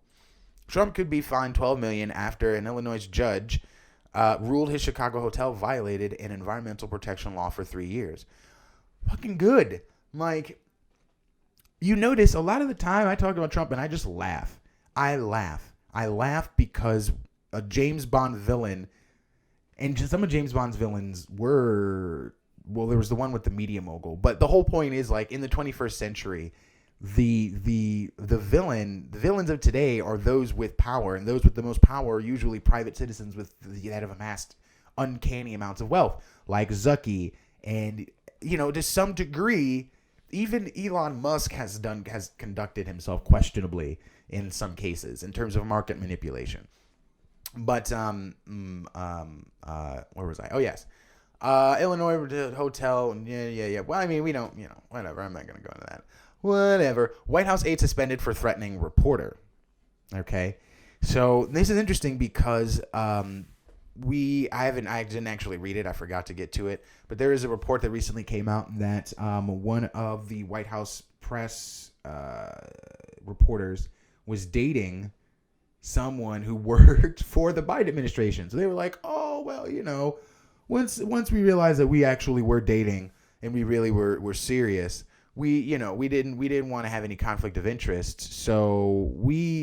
Trump could be fined $12 million after an Illinois judge ruled his Chicago hotel violated an environmental protection law for 3 years. Fucking good. Like, you notice a lot of the time I talk about Trump and I just laugh. I laugh because a James Bond villain, and some of James Bond's villains were, well, there was the one with the media mogul, but the whole point is, like, in the 21st century, the villains of today are those with power, and those with the most power are usually private citizens that have amassed uncanny amounts of wealth, like Zucky, and to some degree, even Elon Musk has conducted himself questionably in some cases in terms of market manipulation. But where was I? Oh yes, Illinois hotel. Yeah. Well, I mean, we don't. Whatever. I'm not gonna go into that. Whatever. White House aide suspended for threatening reporter. Okay, so this is interesting because I didn't actually read it. I forgot to get to it. But there is a report that recently came out that one of the White House press reporters was dating someone who worked for the Biden administration. So they were like, oh, well, once we realized that we actually were dating and we really were serious, we didn't want to have any conflict of interest. So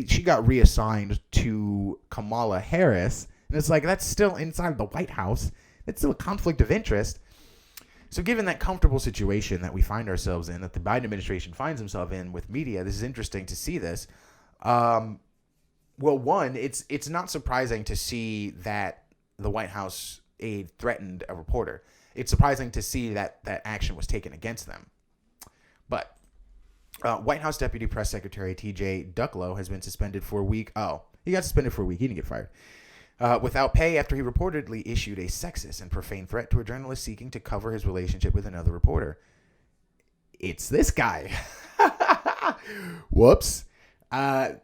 she got reassigned to Kamala Harris. And it's like, that's still inside the White House. That's still a conflict of interest. So given that comfortable situation that we find ourselves in, that the Biden administration finds himself in with media, this is interesting to see this. Well, one, it's not surprising to see that the White House aide threatened a reporter. It's surprising to see that action was taken against them. But White House Deputy Press Secretary T.J. Ducklow has been suspended for a week. Oh, he got suspended for a week. He didn't get fired. Without pay after he reportedly issued a sexist and profane threat to a journalist seeking to cover his relationship with another reporter. It's this guy. Whoops. Never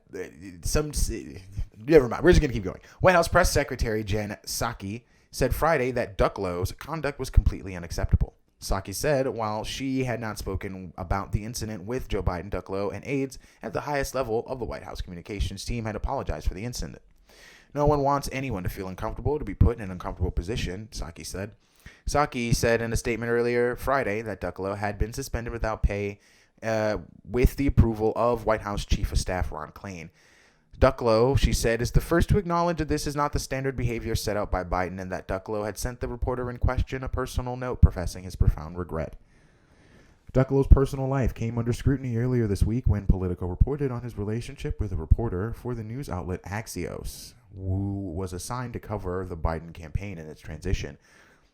mind. We're just going to keep going. White House Press Secretary Jen Psaki said Friday that Ducklow's conduct was completely unacceptable. Psaki said while she had not spoken about the incident with Joe Biden, Ducklow and aides at the highest level of the White House communications team had apologized for the incident. No one wants anyone to feel uncomfortable, to be put in an uncomfortable position, Psaki said. Psaki said in a statement earlier Friday that Ducklow had been suspended without pay with the approval of White House Chief of Staff Ron Klain. Ducklow, she said, is the first to acknowledge that this is not the standard behavior set out by Biden and that Ducklow had sent the reporter in question a personal note professing his profound regret. Ducklow's personal life came under scrutiny earlier this week when Politico reported on his relationship with a reporter for the news outlet Axios, who was assigned to cover the Biden campaign and its transition.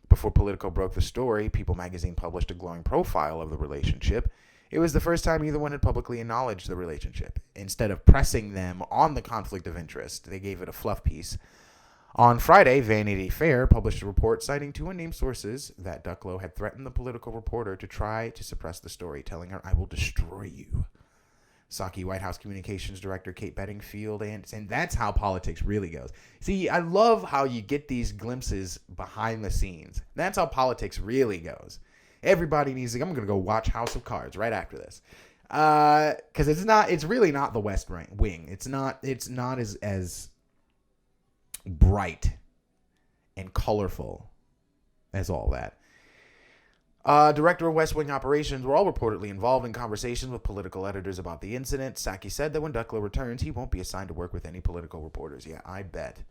Before Politico broke the story, People magazine published a glowing profile of the relationship. It was the first time either one had publicly acknowledged the relationship. Instead of pressing them on the conflict of interest, they gave it a fluff piece. On Friday, Vanity Fair published a report citing two unnamed sources that Ducklow had threatened the Politico reporter to try to suppress the story, telling her, "I will destroy you." Psaki White House Communications Director Kate Bedingfield, and that's how politics really goes. See, I love how you get these glimpses behind the scenes. That's how politics really goes. Everybody needs to. I'm going to go watch House of Cards right after this, because it's really not the West Wing. It's not as bright and colorful as all that. Director of West Wing operations were all reportedly involved in conversations with political editors about the incident. Psaki said that when Ducklow returns, he won't be assigned to work with any political reporters. Yeah, I bet.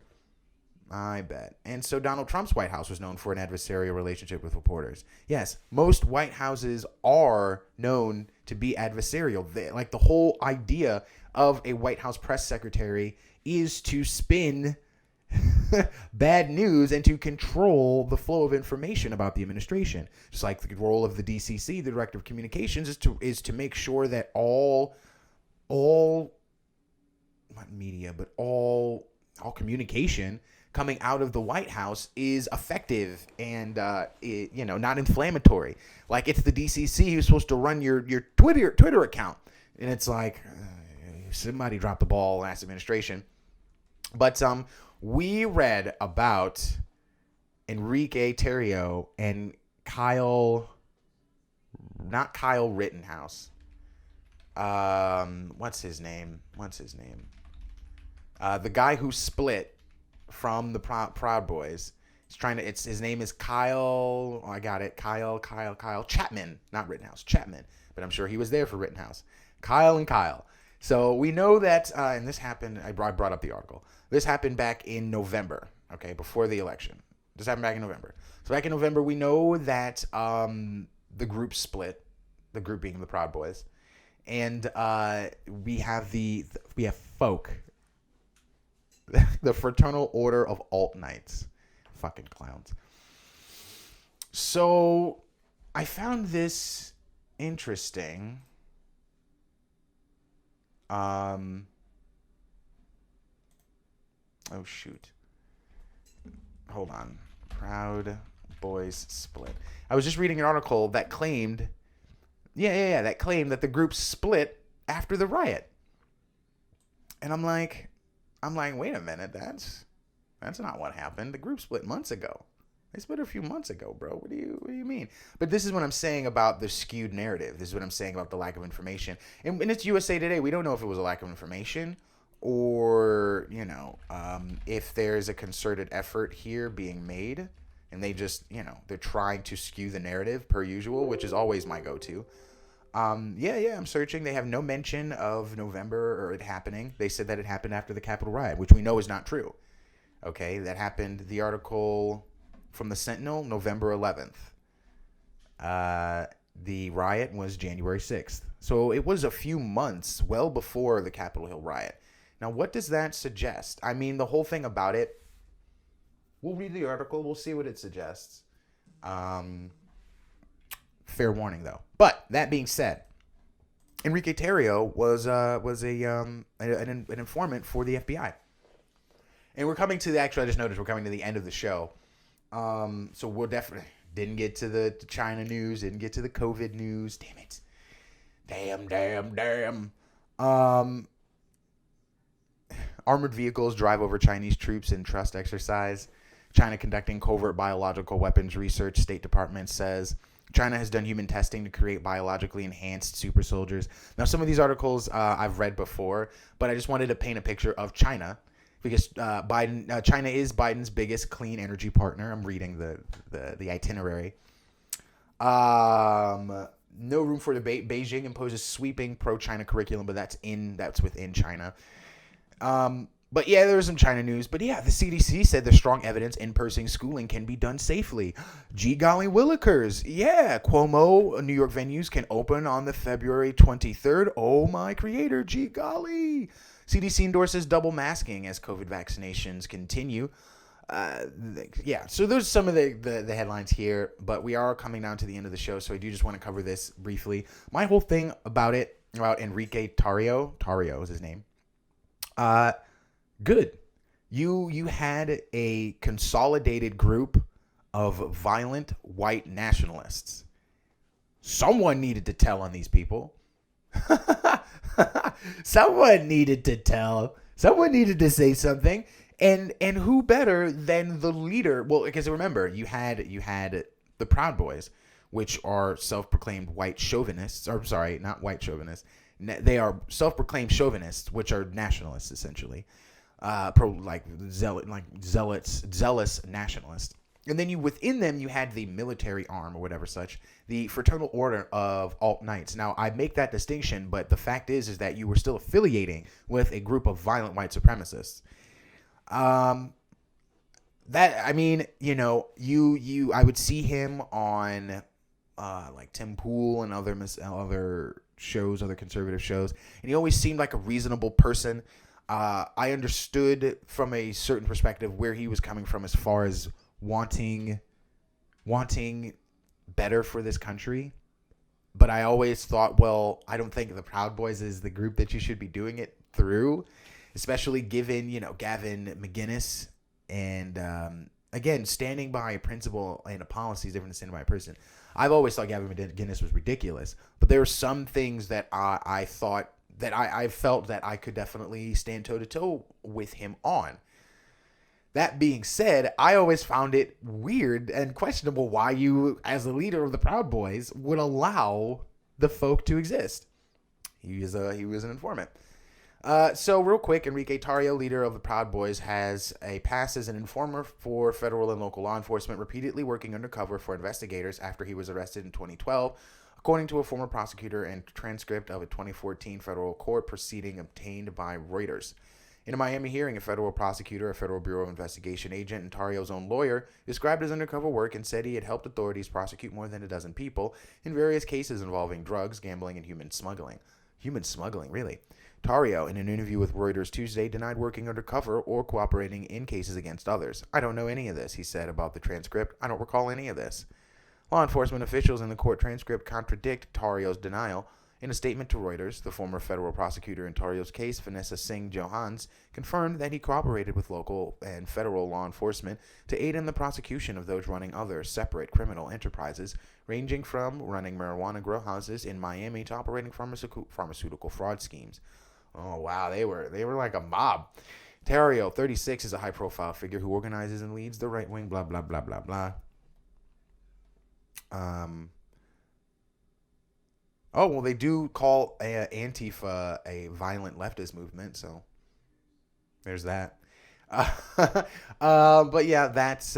And so Donald Trump's White House was known for an adversarial relationship with reporters. Yes, most White Houses are known to be adversarial. The whole idea of a White House press secretary is to spin bad news and to control the flow of information about the administration. Just like the role of the DCC, the Director of Communications, is to make sure that all not media, but all communication coming out of the White House is effective and not inflammatory. Like, it's the DCC who's supposed to run your Twitter account, and it's like somebody dropped the ball last administration. But we read about Enrique Tarrio and not Kyle Rittenhouse. What's his name? The guy who split from the Proud Boys. His name is Kyle. Oh, I got it. Kyle Chapman, not Rittenhouse. Chapman, but I'm sure he was there for Rittenhouse. Kyle. So we know that, and this happened. I brought up the article. This happened back in November. Okay, before the election. This happened back in November. So back in November, we know that the group split. The group being the Proud Boys, and we have folk. The Fraternal Order of Alt Knights. Fucking clowns. So I found this interesting. Oh shoot. Hold on. Proud Boys split. I was just reading an article that claimed that claimed that the group split after the riot. And I'm like, wait a minute, that's not what happened. The group split months ago. They split a few months ago, bro. What do you mean? But this is what I'm saying about the skewed narrative. This is what I'm saying about the lack of information. And it's USA Today. We don't know if it was a lack of information or, if there's a concerted effort here being made and they just, they're trying to skew the narrative per usual, which is always my go-to. I'm searching. They have no mention of November or it happening. They said that it happened after the Capitol riot, which we know is not true. Okay, that happened. The article from the Sentinel, November 11th. The riot was January 6th. So it was a few months well before the Capitol Hill riot. Now, what does that suggest? I mean, the whole thing about it, we'll read the article. We'll see what it suggests. Fair warning, though. But that being said, Enrique Tarrio was an informant for the FBI. And we're coming to the I just noticed we're coming to the end of the show. So we'll definitely didn't get to the China news, didn't get to the COVID news. Damn it. Damn. Armored vehicles drive over Chinese troops in trust exercise. China conducting covert biological weapons research. State Department says China has done human testing to create biologically enhanced super soldiers. Now, some of these articles I've read before, but I just wanted to paint a picture of China because China is Biden's biggest clean energy partner. I'm reading the itinerary. No room for debate. Beijing imposes sweeping pro-China curriculum, but that's within China. But yeah, there was some China news. But yeah, the CDC said there's strong evidence in-person schooling can be done safely. Gee golly willikers. Yeah, Cuomo New York venues can open on the February 23rd. Oh my creator, gee golly. CDC endorses double masking as COVID vaccinations continue. So there's some of the headlines here, but we are coming down to the end of the show, so I do just want to cover this briefly. My whole thing about Enrique Tarrio is his name. Good. You had a consolidated group of violent white nationalists. Someone needed to tell on these people. Someone needed to tell. Someone needed to say something. And who better than the leader? Well, because remember, you had the Proud Boys, which are self-proclaimed white chauvinists. Or sorry, not white chauvinists. They are self-proclaimed chauvinists, which are nationalists essentially. Zealous nationalists. And then within them, you had the military arm or whatever such, the Fraternal Order of Alt Knights. Now, I make that distinction, but the fact is that you were still affiliating with a group of violent white supremacists. I would see him on like Tim Pool and other shows, other conservative shows, and he always seemed like a reasonable person. I understood from a certain perspective where he was coming from as far as wanting better for this country. But I always thought, well, I don't think the Proud Boys is the group that you should be doing it through, especially given, Gavin McGinnis and, again, standing by a principle and a policy is different than standing by a person. I've always thought Gavin McGinnis was ridiculous, but there were some things that I thought that I felt that I could definitely stand toe to toe with him on. That being said, I always found it weird and questionable why you, as the leader of the Proud Boys, would allow the folk to exist. He was an informant. So real quick, Enrique Tarrio, leader of the Proud Boys, has a pass as an informer for federal and local law enforcement, repeatedly working undercover for investigators after he was arrested in 2012, according to a former prosecutor and transcript of a 2014 federal court proceeding obtained by Reuters. In a Miami hearing, a federal prosecutor, a Federal Bureau of Investigation agent, and Tarrio's own lawyer described his undercover work and said he had helped authorities prosecute more than a dozen people in various cases involving drugs, gambling, and human smuggling. Human smuggling, really? Tarrio, in an interview with Reuters Tuesday, denied working undercover or cooperating in cases against others. I don't know any of this, he said about the transcript. I don't recall any of this. Law enforcement officials in the court transcript contradict Tarrio's denial. In a statement to Reuters, the former federal prosecutor in Tarrio's case, Vanessa Singh Johans, confirmed that he cooperated with local and federal law enforcement to aid in the prosecution of those running other separate criminal enterprises, ranging from running marijuana grow houses in Miami to operating pharmaceutical fraud schemes. Oh wow, they were like a mob. Tarrio, 36, is a high-profile figure who organizes and leads the right-wing blah blah blah blah blah. Oh, well, they do call Antifa a violent leftist movement, so there's that. But yeah, that's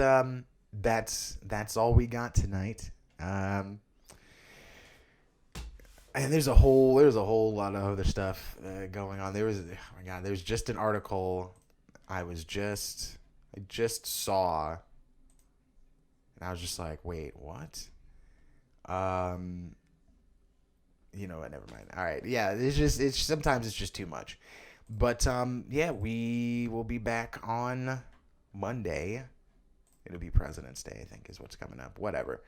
all we got tonight. And there's a whole lot of other stuff going on. There's just an article I just saw, and I was just like, wait, what? You know what? Never mind. All right. Yeah. Sometimes it's just too much. But yeah, we will be back on Monday. It'll be President's Day, I think, is what's coming up. Whatever.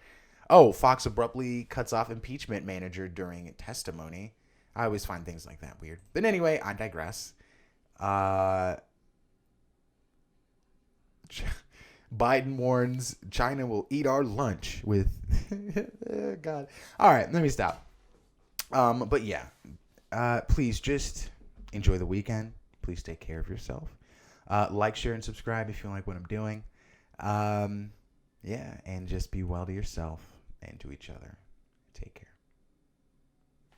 Oh, Fox abruptly cuts off impeachment manager during testimony. I always find things like that weird. But anyway, I digress. Biden warns China will eat our lunch with God. All right, let me stop. But yeah, please just enjoy the weekend. Please take care of yourself. Like, share, and subscribe if you like what I'm doing. Yeah, and just be well to yourself and to each other. Take care.